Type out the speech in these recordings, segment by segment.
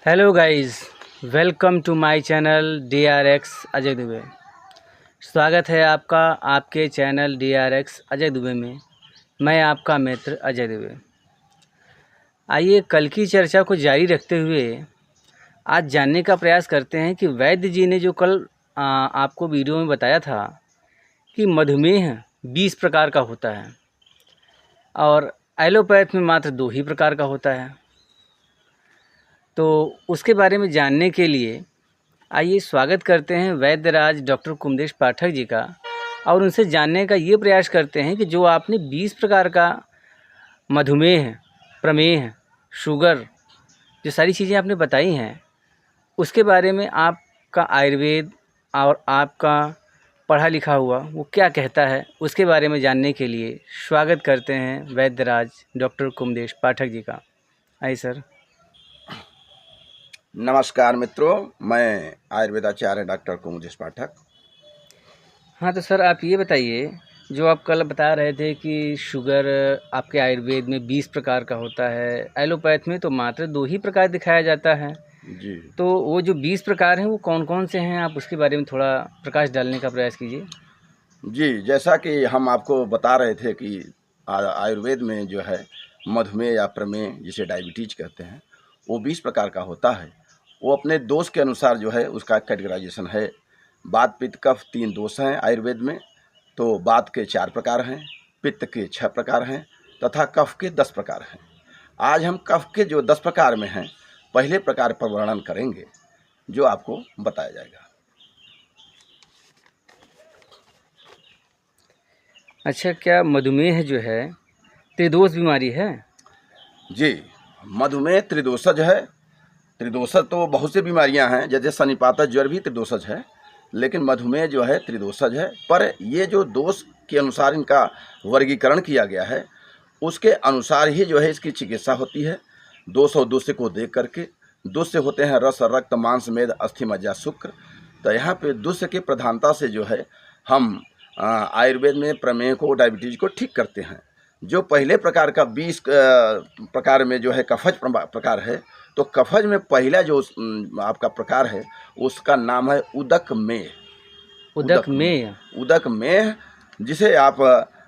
Hello guys, welcome to my channel DRX Ajay Dubey. स्वागत है आपका आपके चैनल DRX अजय दुबे में। मैं आपका मित्र अजय दुबे। आइए कल की चर्चा को जारी रखते हुए आज जानने का प्रयास करते हैं कि वैद्य जी ने जो कल आपको वीडियो में बताया था कि मधुमेह 20 प्रकार का होता है और एलोपैथ में मात्र 2 ही प्रकार का होता है। तो उसके बारे में जानने के लिए आइए स्वागत करते हैं वैद्यराज डॉक्टर कुमदेश पाठक जी का और उनसे जानने का ये प्रयास करते हैं कि जो आपने 20 प्रकार का मधुमेह, प्रमेह, शुगर जो सारी चीज़ें आपने बताई हैं उसके बारे में आपका आयुर्वेद और आपका पढ़ा लिखा हुआ वो क्या कहता है, उसके बारे में जानने के लिए स्वागत करते हैं वैद्यराज डॉक्टर कुमदेश पाठक जी का। आइए सर। नमस्कार मित्रों, मैं आयुर्वेदाचार्य डॉक्टर कुमदेश पाठक। हाँ तो सर आप ये बताइए, जो आप कल बता रहे थे कि शुगर आपके आयुर्वेद में 20 प्रकार का होता है, एलोपैथ में तो मात्र 2 ही प्रकार दिखाया जाता है। जी तो वो जो 20 प्रकार हैं वो कौन कौन से हैं, आप उसके बारे में थोड़ा प्रकाश डालने का प्रयास कीजिए। जी, जैसा कि हम आपको बता रहे थे कि आयुर्वेद में जो है मधुमेह या प्रमेह जिसे डायबिटीज कहते हैं वो 20 प्रकार का होता है। वो अपने दोष के अनुसार जो है उसका कैटेगराइजेशन है। वात पित्त कफ 3 दोष हैं आयुर्वेद में। तो वात के 4 प्रकार हैं, पित्त के 6 प्रकार हैं तथा कफ के 10 प्रकार हैं। आज हम कफ के जो 10 प्रकार में हैं पहले प्रकार पर वर्णन करेंगे जो आपको बताया जाएगा। अच्छा, क्या मधुमेह जो है त्रिदोष बीमारी है? जी, मधुमेह त्रिदोषज है। त्रिदोषज तो बहुत सी बीमारियां हैं, जैसे सन्निपात ज्वर भी त्रिदोषज है, लेकिन मधुमेह जो है त्रिदोषज है। पर ये जो दोष के अनुसार इनका वर्गीकरण किया गया है उसके अनुसार ही जो है इसकी चिकित्सा होती है। दोष और दुष्य को देख करके, दुष्य होते हैं रस, रक्त, मांस, मेद, अस्थि, मज्जा, शुक्र। तो यहाँ पे दुष्य की प्रधानता से जो है हम आयुर्वेद में प्रमेह को, डायबिटीज को ठीक करते हैं। जो पहले प्रकार का 20 प्रकार में जो है कफज प्रकार है, तो कफज में पहला जो आपका प्रकार है उसका नाम है उदक मेह। उदक मेह, जिसे आप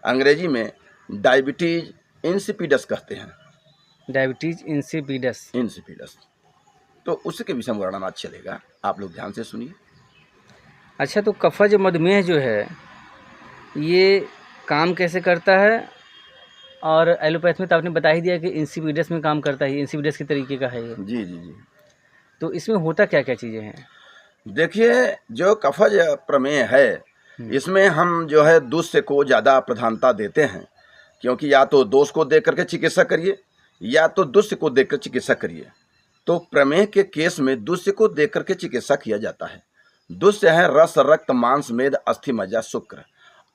अंग्रेजी में डायबिटीज इंसिपिडस कहते हैं। Diabetes insipidus. तो उसके विषय में वर्णन आज चलेगा, आप लोग ध्यान से सुनिए। अच्छा, तो कफज मधुमेह जो है ये काम कैसे करता है? और एलोपैथ में तो आपने बता ही दिया कि इंसिपिडस में काम करता है, इंसिपिडस के तरीके का है ये। जी जी जी। तो इसमें होता क्या क्या चीज़ें हैं? देखिए, जो कफज प्रमेह है इसमें हम जो है दुष्य को ज़्यादा प्रधानता देते हैं, क्योंकि या तो दोष को देख करके चिकित्सा करिए या तो दुष्य को देख कर चिकित्सा करिए। तो प्रमेह के केस में दुष्य को देख करके चिकित्सा किया जाता है। दुष्य है रस, रक्त, मांस, मेद, अस्थि, मज्जा, शुक्र।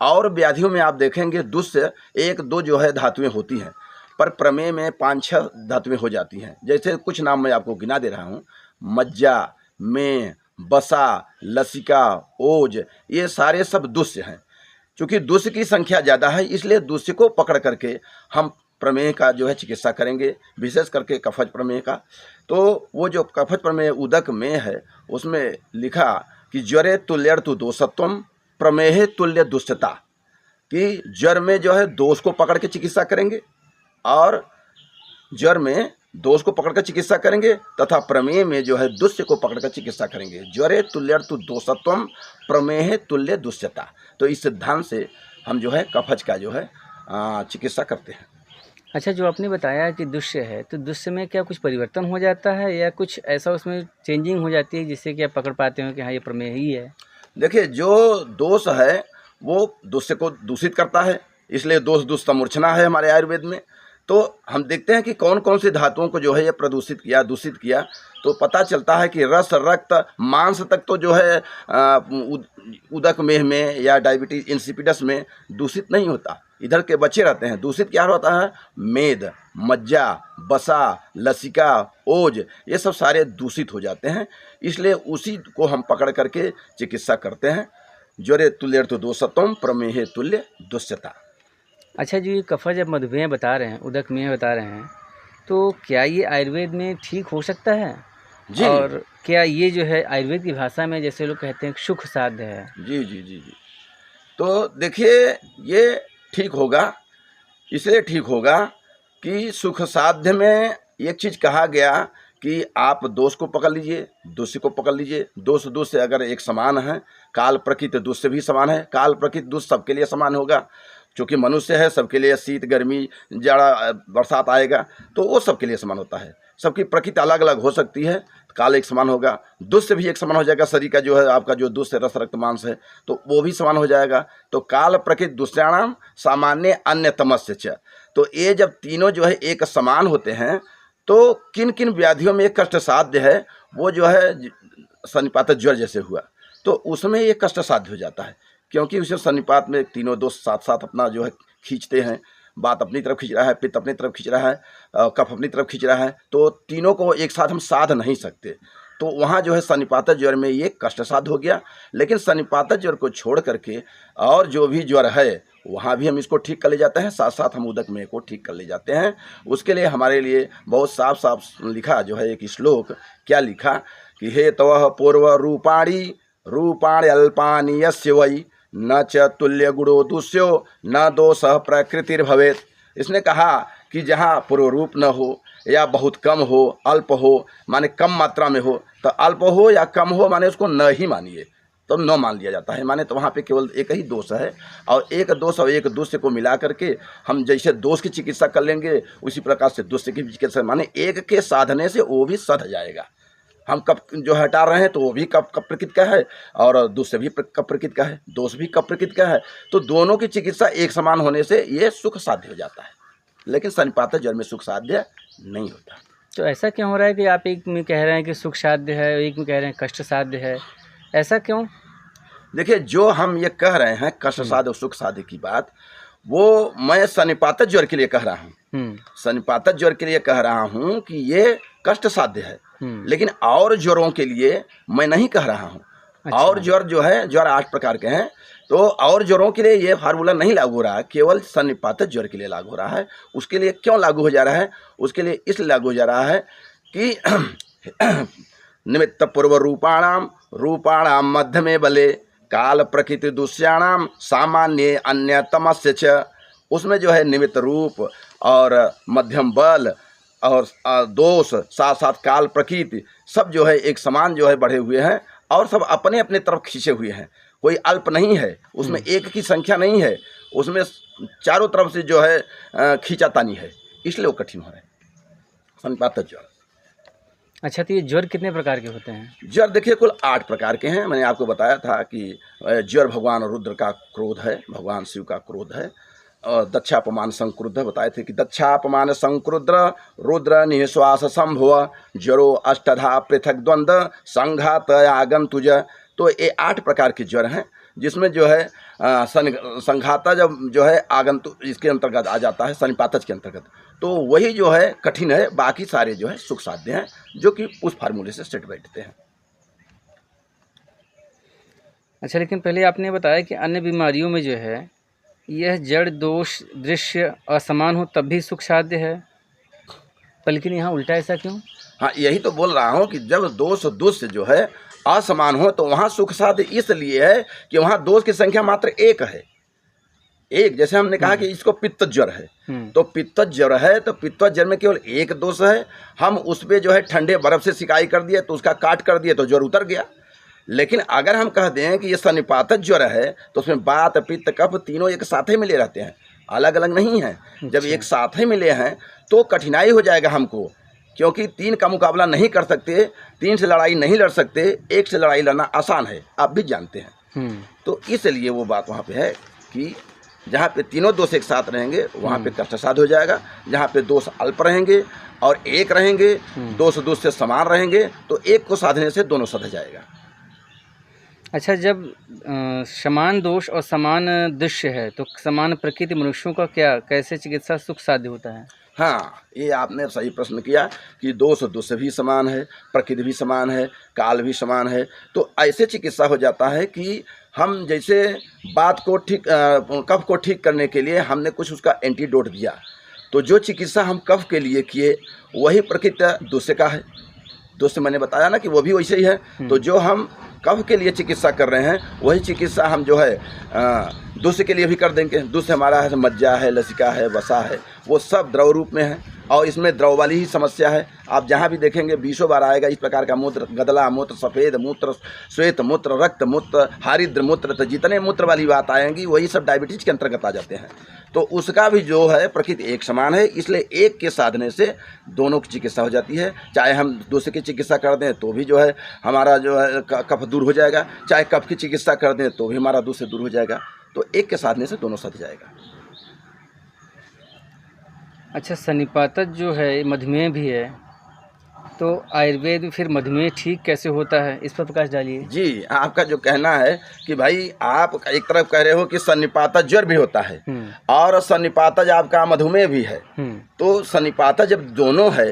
और व्याधियों में आप देखेंगे दुष्य 1-2 जो है धातुएं होती हैं, पर प्रमेह में 5-6 धातुएं हो जाती हैं। जैसे कुछ नाम मैं आपको गिना दे रहा हूँ: मज्जा, मेह, बसा, लसिका, ओज, ये सारे सब दुष्य हैं। चूँकि दुष्य की संख्या ज़्यादा है इसलिए दुष्य को पकड़ करके हम प्रमेह का जो है चिकित्सा करेंगे, विशेष करके कफज प्रमेह का। तो वो जो कफज प्रमेह उदक में है उसमें लिखा कि ज्वरे तुल्यर्तु दोषत्वम प्रमेहे तुल्य दुष्टता, कि ज्वर में जो है दोष को पकड़ के चिकित्सा करेंगे और ज्वर में दोष को पकड़ कर चिकित्सा करेंगे तथा प्रमेह में जो है दुष्य को पकड़ कर चिकित्सा करेंगे। ज्वरे तुल्यर्तु दोषत्वम प्रमेहे तुल्य दुष्टता। तो इस सिद्धांत से हम जो है कफज का जो है चिकित्सा करते हैं। अच्छा, जो आपने बताया कि दुष्य है, तो दुष्य में क्या कुछ परिवर्तन हो जाता है या कुछ ऐसा उसमें चेंजिंग हो जाती है जिससे कि आप पकड़ पाते हो कि हाँ ये प्रमेह ही है? देखिए, जो दोष है वो दुष्य को दूषित करता है, इसलिए दोष दुष्टमूर्छना है हमारे आयुर्वेद में। तो हम देखते हैं कि कौन कौन सी धातुओं को जो है ये प्रदूषित किया, दूषित किया, तो पता चलता है कि रस, रक्त, मांस तक तो जो है उदक मेह में या डायबिटीज इंसिपिडस में दूषित नहीं होता, इधर के बचे रहते हैं। दूषित क्या होता है? मेद, मज्जा, बसा, लसिका, ओज, ये सब सारे दूषित हो जाते हैं। इसलिए उसी को हम पकड़ करके चिकित्सा करते हैं। ज्वरे तुल्यर्तु दोषत्वम प्रमेहे तुल्य दुष्यता। अच्छा, जो ये कफज जब मधुमेह बता रहे हैं, उदक मेह बता रहे हैं, तो क्या ये आयुर्वेद में ठीक हो सकता है? जी और क्या ये जो है आयुर्वेद की भाषा में जैसे लोग कहते हैं सुख साध्य है? जी जी जी जी। तो देखिए, ये ठीक होगा, इसलिए ठीक होगा कि सुख साध्य में एक चीज़ कहा गया कि आप दोष को पकड़ लीजिए, दोषी को पकड़ लीजिए। दोष दोष से अगर एक समान है, काल प्रकृत दोष से भी समान है। काल प्रकृत दोष सबके लिए समान होगा, चूँकि मनुष्य है, सबके लिए शीत गर्मी जाड़ा बरसात आएगा, तो वो सबके लिए समान होता है। सबकी प्रकृति अलग अलग हो सकती है, काल एक समान होगा, दुष्ट भी एक समान हो जाएगा। शरीर का जो है आपका जो दुष्ट रस रक्त मांस है, तो वो भी समान हो जाएगा। तो काल प्रकृति दुष्टाणाम सामान्य अन्यतमस्य च। तो ये जब तीनों जो है एक समान होते हैं, तो किन किन व्याधियों में एक कष्ट साध्य है, वो जो है सन्निपात ज्वर जैसे हुआ, तो उसमें ये कष्ट साध्य हो जाता है, क्योंकि उसे सन्निपात में तीनों दोष साथ साथ अपना जो है खींचते हैं। बात अपनी तरफ खींच रहा है, पित्त अपनी तरफ खींच रहा है, कफ अपनी तरफ खींच रहा है, तो तीनों को एक साथ हम साध नहीं सकते। तो वहाँ जो है सन्निपात ज्वर में ये कष्ट साध्य हो गया। लेकिन सन्निपात ज्वर को छोड़ करके और जो भी ज्वर है, वहाँ भी हम इसको ठीक कर ले जाते हैं, साथ साथ हम उदक में को ठीक कर ले जाते हैं। उसके लिए हमारे लिए बहुत साफ साफ लिखा जो है एक श्लोक, क्या लिखा कि हे तवः पूर्व रूपाणी रूपाणि अल्पानि यस्य वै न च तुल्य गुणो दुष्यो न दोष प्रकृतिर्भवेत्। इसने कहा कि जहाँ पूर्व रूप न हो या बहुत कम हो, अल्प हो माने कम मात्रा में हो, तो अल्प हो या कम हो माने उसको न ही मानिए, तो न मान लिया जाता है। माने तो वहाँ पे केवल एक ही दोष है, और एक दोष और एक दोष को मिला करके हम जैसे दोष की चिकित्सा कर लेंगे, उसी प्रकार से दोष की चिकित्सा, माने एक के साधने से वो भी सध जाएगा। हम कप जो हटा रहे हैं तो वो भी कप प्रकृति का है, और दूसरे भी कप प्रकृति का है, दोष भी कप प्रकृति का है। तो दोनों की चिकित्सा एक समान होने से ये सुख साध्य हो जाता है। लेकिन सन्निपात ज्वर में सुख साध्य नहीं होता। तो ऐसा क्यों हो रहा है कि आप एक में कह रहे हैं कि सुख साध्य है, एक में कह रहे हैं कष्ट साध्य है, ऐसा क्यों? देखिए, जो हम ये कह रहे हैं कष्ट साध्य और सुख साध्य की बात, वो मैं सन्निपात ज्वर के लिए कह रहा हूँ। सन्निपात ज्वर के लिए कह रहा हूँ कि ये कष्ट साध्य है, लेकिन और ज्वरों के लिए मैं नहीं कह रहा हूँ। अच्छा। और ज्वर जो है, ज्वर 8 प्रकार के हैं, तो और ज्वरों के लिए ये फार्मूला नहीं लागू हो रहा है, केवल सन्निपात ज्वर के लिए लागू हो रहा है। उसके लिए क्यों लागू हो जा रहा है? उसके लिए इसलिए लागू हो जा रहा है कि निमित्त पूर्व रूपाणाम मध्य में बले काल प्रकृति दुष्याणाम सामान्य अन्यतमस्य च। उसमें जो है निमित्त रूप और मध्यम बल और दोष, साथ साथ काल प्रकृति, सब जो है एक समान जो है बढ़े हुए हैं, और सब अपने अपने तरफ खींचे हुए हैं। कोई अल्प नहीं है, उसमें एक की संख्या नहीं है, उसमें चारों तरफ से जो है खींचातानी है, इसलिए वो कठिन हो रहा है सन्निपात ज्वर। अच्छा, तो ये ज्वर कितने प्रकार के होते हैं? ज्वर देखिए कुल 8 प्रकार के हैं। मैंने आपको बताया था कि ज्वर भगवान रुद्र का क्रोध है, भगवान शिव का क्रोध है। और दक्षापमान संक्रुद्ध बताए थे कि दक्षापमान संक्रुद्ध रुद्र निश्वास संभव ज्वरो अष्टधा पृथक द्वंद्व संघात आगंतुज। तो ये 8 प्रकार के ज्वर हैं, जिसमें जो है संघाता जब जो है आगंतु इसके अंतर्गत आ जाता है, सन्निपातज के अंतर्गत, तो वही जो है कठिन है। बाकी सारे जो है सुख साध्य हैं, जो कि उस फार्मूले से सेट बैठते हैं। अच्छा, लेकिन पहले आपने बताया कि अन्य बीमारियों में जो है यह जड़ दोष दृश्य असमान हो तब भी सुख साध्य है, लेकिन यहाँ उल्टा ऐसा क्यों? हाँ, यही तो बोल रहा हूँ कि जब दोष दुष्य जो है असमान हो तो वहाँ सुख साध्य इसलिए है कि वहाँ दोष की संख्या मात्र एक है। एक, जैसे हमने कहा कि इसको पित्त ज्वर है, तो पित्त ज्वर है तो पित्त ज्वर में केवल एक दोष है। हम उस पर जो है ठंडे बर्फ से सिकाई कर दिए तो उसका काट कर दिए तो ज्वर उतर गया। लेकिन अगर हम कह दें कि ये सन्निपात ज्वर है, तो उसमें वात पित्त कफ तीनों एक साथ ही मिले रहते हैं, अलग अलग नहीं हैं। जब एक साथ ही मिले हैं तो कठिनाई हो जाएगा हमको, क्योंकि 3 का मुकाबला नहीं कर सकते, 3 से लड़ाई नहीं लड़ सकते, 1 से लड़ाई लड़ना आसान है, आप भी जानते हैं। तो इसलिए वो बात वहाँ पे है कि जहाँ पे तीनों दोष एक साथ रहेंगे वहाँ पे कष्ट साध्य हो जाएगा। जहाँ पे दोष अल्प रहेंगे और एक रहेंगे, दोष से समान रहेंगे, तो एक को साधने से दोनों सध जाएगा। अच्छा, जब समान दोष और समान दृश्य है तो समान प्रकृति मनुष्यों का क्या कैसे चिकित्सा सुख साध्य होता है? हाँ, ये आपने सही प्रश्न किया कि दोष भी समान है, प्रकृति भी समान है, काल भी समान है। तो ऐसे चिकित्सा हो जाता है कि हम जैसे बात को ठीक कफ को ठीक करने के लिए हमने कुछ उसका एंटीडोट दिया, तो जो चिकित्सा हम कफ के लिए किए वही प्रकृति दूसरे का है। दोस्त मैंने बताया ना कि वो भी वैसे ही है। तो जो हम कफ के लिए चिकित्सा कर रहे हैं वही चिकित्सा हम जो है दूसरे के लिए भी कर देंगे। दूसरे हमारा है मज्जा है, लसिका है, वसा है, वो सब द्रव रूप में है और इसमें द्रव वाली ही समस्या है। आप जहाँ भी देखेंगे 20 बार आएगा इस प्रकार का मूत्र, गदला मूत्र, सफ़ेद मूत्र, श्वेत मूत्र, रक्त मूत्र, हरिद्र मूत्र, तो जितने मूत्र वाली बात आएंगी वही सब डायबिटीज के अंतर्गत आ जाते हैं। तो उसका भी जो है प्रकृति एक समान है, इसलिए एक के साधने से दोनों की चिकित्सा हो जाती है। चाहे हम दूसरे की चिकित्सा कर दें तो भी जो है हमारा जो है कफ दूर हो जाएगा, चाहे कफ की चिकित्सा कर दें तो भी हमारा दूसरे दूर हो जाएगा। तो एक के साधने से दोनों सध जाएगा। अच्छा, सन्निपातक जो है मधुमेह भी है, तो आयुर्वेद में फिर मधुमेह ठीक कैसे होता है, इस पर प्रकाश डालिए। जी, आपका जो कहना है कि भाई आप एक तरफ कह रहे हो कि सन्निपातक ज्वर भी होता है और सन्निपातक आपका मधुमेह भी है। तो सन्निपातक जब दोनों है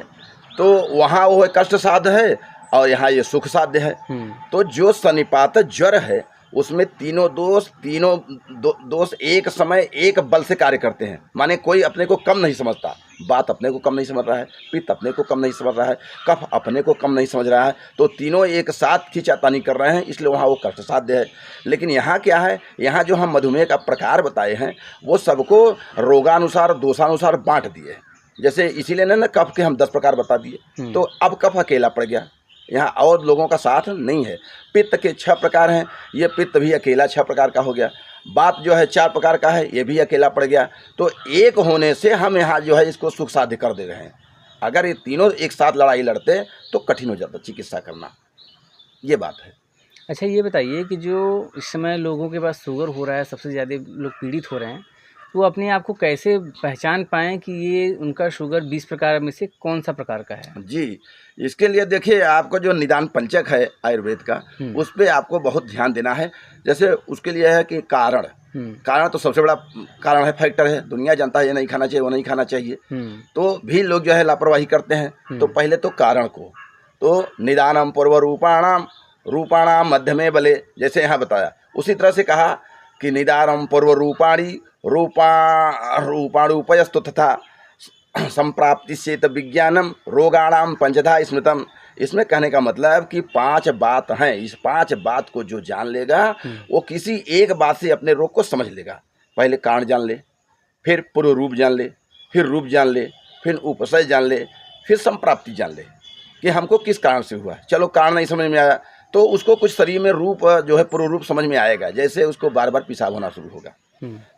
तो वहाँ वो कष्ट साध्य है और यहाँ ये सुख साध्य है। तो जो सन्निपातक ज्वर है उसमें तीनों दोष एक समय एक बल से कार्य करते हैं। माने कोई अपने को कम नहीं समझता, बात अपने को कम नहीं समझ रहा है, पित्त अपने को कम नहीं समझ रहा है, कफ अपने को कम नहीं समझ रहा है, तो तीनों एक साथ खींचातानी कर रहे हैं, इसलिए वहाँ वो कष्ट साध्य है। लेकिन यहाँ क्या है, यहाँ जो हम मधुमेह का प्रकार बताए हैं वो सबको रोगानुसार दोषानुसार बांट दिए। जैसे इसीलिए ना कफ के हम 10 प्रकार बता दिए, तो अब कफ अकेला पड़ गया, यहाँ और लोगों का साथ नहीं है। पित्त के 6 प्रकार हैं, ये पित्त भी अकेला 6 प्रकार का हो गया। वात जो है 4 प्रकार का है, ये भी अकेला पड़ गया। तो एक होने से हम यहाँ जो है इसको सुख साध्य कर दे रहे हैं। अगर ये तीनों एक साथ लड़ाई लड़ते तो कठिन हो जाता चिकित्सा करना, ये बात है। अच्छा, ये बताइए कि जो इस समय लोगों के पास शुगर हो रहा है, सबसे ज़्यादा लोग पीड़ित हो रहे हैं, तो वो अपने आप को कैसे पहचान पाएँ कि ये उनका शुगर 20 प्रकार में से कौन सा प्रकार का है? जी, इसके लिए देखिए आपको जो निदान पंचक है आयुर्वेद का, उस पे आपको बहुत ध्यान देना है। जैसे उसके लिए है कि कारण तो सबसे बड़ा कारण है, फैक्टर है। दुनिया जानता है ये नहीं खाना चाहिए, वो नहीं खाना चाहिए, तो भी लोग जो है लापरवाही करते हैं। तो पहले तो कारण को, तो निदानम पूर्व रूपाणाम मध्य में बले, जैसे यहाँ बताया उसी तरह से कहा कि निदानम पूर्व रूपाणी रूपाणुपयस्तु तथा संप्राप्ति चेत विज्ञानम रोगाणाम पंचधा स्मृतम। इसमें कहने का मतलब कि 5 बात हैं, इस 5 बात को जो जान लेगा वो किसी एक बात से अपने रोग को समझ लेगा। पहले कारण जान ले, फिर पूर्व रूप जान ले, फिर रूप जान ले, फिर उपसय जान ले, फिर संप्राप्ति जान ले कि हमको किस कारण से हुआ। चलो कारण नहीं समझ में आया तो उसको कुछ शरीर में रूप जो है पूर्व रूप समझ में आएगा। जैसे उसको बार बार पेशाब होना शुरू होगा,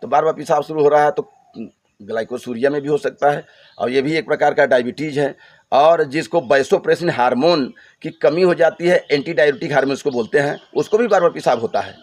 तो बार बार पेशाब शुरू हो रहा है तो ग्लाइकोसूरिया में भी हो सकता है, और ये भी एक प्रकार का डायबिटीज़ है। और जिसको वैसोप्रेसिन हार्मोन की कमी हो जाती है, एंटी डायबिटिक हार्मोन उसको बोलते हैं, उसको भी बार बार पेशाब होता है।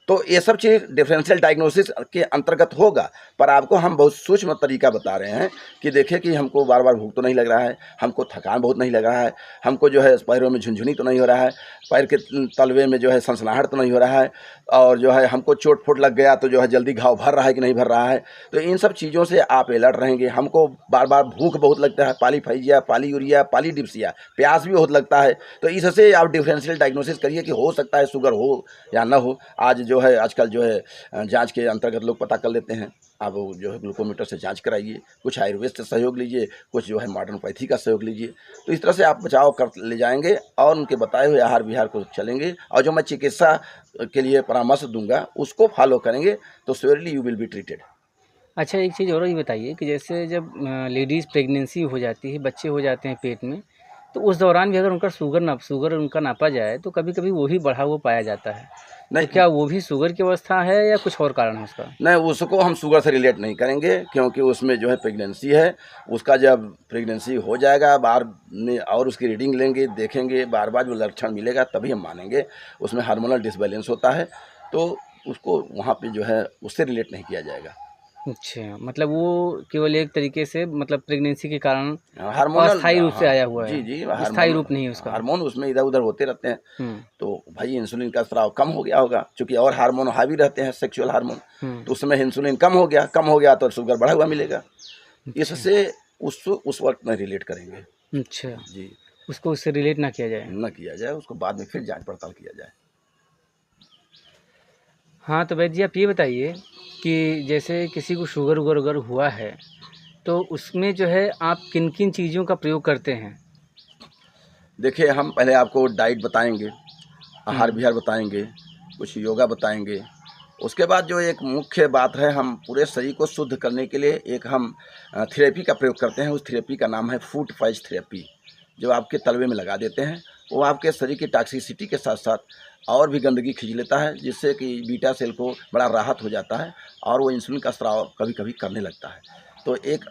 तो ये सब चीज़ डिफरेंशियल डायग्नोसिस के अंतर्गत होगा, पर आपको हम बहुत सूक्ष्म तरीका बता रहे हैं कि देखिए कि हमको बार बार भूख तो नहीं लग रहा है, हमको थकान बहुत नहीं लग रहा है, हमको जो है पैरों में झुनझुनी तो नहीं हो रहा है, पैर के तलवे में जो है सनसनाहट तो नहीं हो रहा है, और जो है हमको चोट फोट लग गया तो जो है जल्दी घाव भर रहा है कि नहीं भर रहा है। तो इन सब चीज़ों से आप अलर्ट रहेंगे। हमको बार बार भूख बहुत लगता है, पॉलीफाइजिया, पॉलीयूरिया, पॉलीडिप्सिया, प्यास भी बहुत लगता है। तो इससे आप डिफरेंशियल डायग्नोसिस करिए कि हो सकता है शुगर हो या ना हो। आज जो है आजकल जो है जांच के अंतर्गत लोग पता कर लेते हैं। आप जो है ग्लूकोमीटर से जांच कराइए, कुछ आयुर्वेद से सहयोग लीजिए, कुछ जो है मॉडर्न पैथी का सहयोग लीजिए। तो इस तरह से आप बचाव कर ले जाएंगे और उनके बताए हुए आहार विहार को चलेंगे, और जो मैं चिकित्सा के लिए परामर्श दूंगा उसको फॉलो करेंगे तो surely you will be treated. अच्छा, एक चीज़ और ये बताइए कि जैसे जब लेडीज़ प्रेगनेंसी हो जाती है, बच्चे हो जाते हैं पेट में, तो उस दौरान भी अगर उनका शुगर उनका नापा जाए तो कभी कभी वो भी बढ़ा हुआ पाया जाता है। नहीं, तो क्या वो भी शुगर की अवस्था है या कुछ और कारण है उसका? नहीं, उसको हम शुगर से रिलेट नहीं करेंगे, क्योंकि उसमें जो है प्रेगनेंसी है। उसका जब प्रेगनेंसी हो जाएगा बार में और उसकी रीडिंग लेंगे, देखेंगे, बार बार जो लक्षण मिलेगा तभी हम मानेंगे। उसमें हार्मोनल डिसबैलेंस होता है, तो उसको वहाँ पे जो है उससे रिलेट नहीं किया जाएगा। अच्छा, मतलब वो केवल एक तरीके से मतलब प्रेगनेंसी के कारण हार्मोनल अस्थायी रूप से आया हुआ है। जी, स्थायी रूप नहीं है उसका। हार्मोन उसमें इधर उधर होते रहते हैं। तो भाई इंसुलिन का स्राव कम हो गया होगा, क्योंकि और हार्मोन हावी रहते हैं, सेक्सुअल हार्मोन, तो उस समय इंसुलिन कम हो गया तो शुगर बढ़ा हुआ मिलेगा। इससे उस वक्त में रिलेट करेंगे। अच्छा जी, उसको उससे रिलेट ना किया जाए। उसको बाद में फिर जांच पड़ताल किया जाए। हाँ, तो वैद्य जी आप ये बताइए कि जैसे किसी को शुगर वुगर अगर हुआ है तो उसमें जो है आप किन किन चीज़ों का प्रयोग करते हैं? देखिए, हम पहले आपको डाइट बताएंगे, आहार विहार बताएंगे, कुछ योगा बताएंगे। उसके बाद जो एक मुख्य बात है, हम पूरे शरीर को शुद्ध करने के लिए एक हम थेरेपी का प्रयोग करते हैं। उस थेरेपी का नाम है फूड फाइज थेरेपी, जो आपके तलवे में लगा देते हैं। वो आपके शरीर की टॉक्सिसिटी के साथ साथ और भी गंदगी खींच लेता है, जिससे कि बीटा सेल को बड़ा राहत हो जाता है और वो इंसुलिन का स्राव कभी कभी करने लगता है। तो एक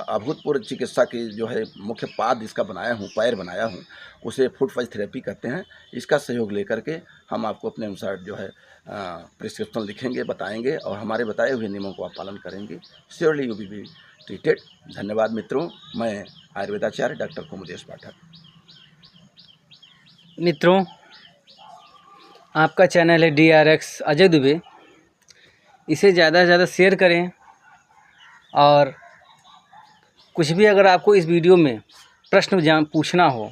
अभूतपूर्व चिकित्सा की जो है मुख्य पाद इसका बनाया हूँ, पैर बनाया हूँ, उसे फूड फाइज थेरेपी कहते हैं। इसका सहयोग लेकर के हम आपको अपने अनुसार जो है प्रिस्क्रिप्शन लिखेंगे, बताएंगे, और हमारे बताए हुए नियमों को आप पालन करेंगे। Surely you will be treated. धन्यवाद मित्रों। मैं आयुर्वेदाचार्य डॉक्टर कुमुदेश पाठक। मित्रों, आपका चैनल है DRX अजय दुबे। इसे ज़्यादा से ज़्यादा शेयर करें, और कुछ भी अगर आपको इस वीडियो में प्रश्न पूछना हो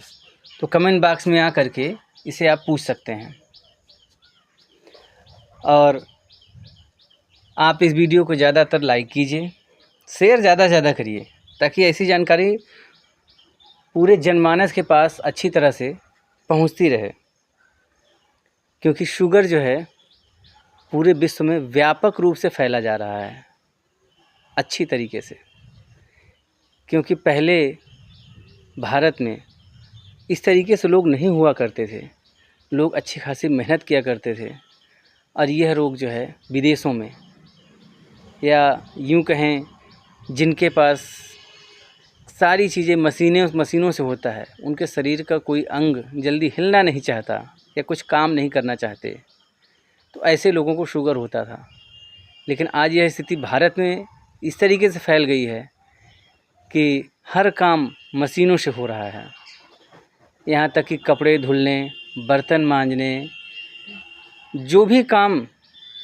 तो कमेंट बॉक्स में आ करके इसे आप पूछ सकते हैं। और आप इस वीडियो को ज़्यादातर लाइक कीजिए, शेयर ज़्यादा से ज़्यादा करिए, ताकि ऐसी जानकारी पूरे जनमानस के पास अच्छी तरह से पहुंचती रहे। क्योंकि शुगर जो है पूरे विश्व में व्यापक रूप से फैला जा रहा है अच्छी तरीके से। क्योंकि पहले भारत में इस तरीके से लोग नहीं हुआ करते थे, लोग अच्छी खासी मेहनत किया करते थे, और यह रोग जो है विदेशों में, या यूं कहें जिनके पास सारी चीज़ें मशीनों से होता है, उनके शरीर का कोई अंग जल्दी हिलना नहीं चाहता या कुछ काम नहीं करना चाहते, तो ऐसे लोगों को शुगर होता था। लेकिन आज यह स्थिति भारत में इस तरीके से फैल गई है कि हर काम मशीनों से हो रहा है। यहाँ तक कि कपड़े धुलने, बर्तन मांजने, जो भी काम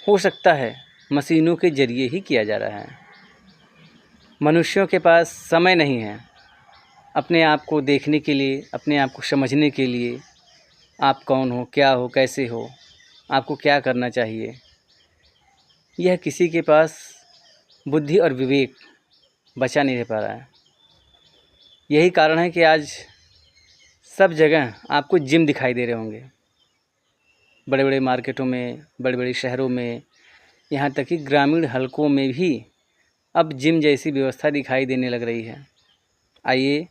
हो सकता है मशीनों के ज़रिए ही किया जा रहा है। मनुष्यों के पास समय नहीं है अपने आप को देखने के लिए, अपने आप को समझने के लिए, आप कौन हो, क्या हो, कैसे हो, आपको क्या करना चाहिए। यह किसी के पास बुद्धि और विवेक बचा नहीं रह पा रहा है। यही कारण है कि आज सब जगह आपको जिम दिखाई दे रहे होंगे, बड़े बड़े मार्केटों में, बड़े बड़े शहरों में, यहाँ तक कि ग्रामीण हलकों में भी अब जिम जैसी व्यवस्था दिखाई देने लग रही है। आइए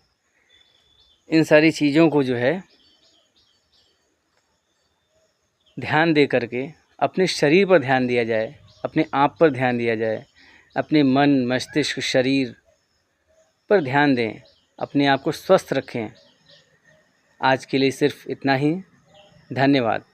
इन सारी चीज़ों को जो है ध्यान दे करके अपने शरीर पर ध्यान दिया जाए, अपने आप पर ध्यान दिया जाए, अपने मन, मस्तिष्क, शरीर पर ध्यान दें, अपने आप को स्वस्थ रखें। आज के लिए सिर्फ इतना ही। धन्यवाद।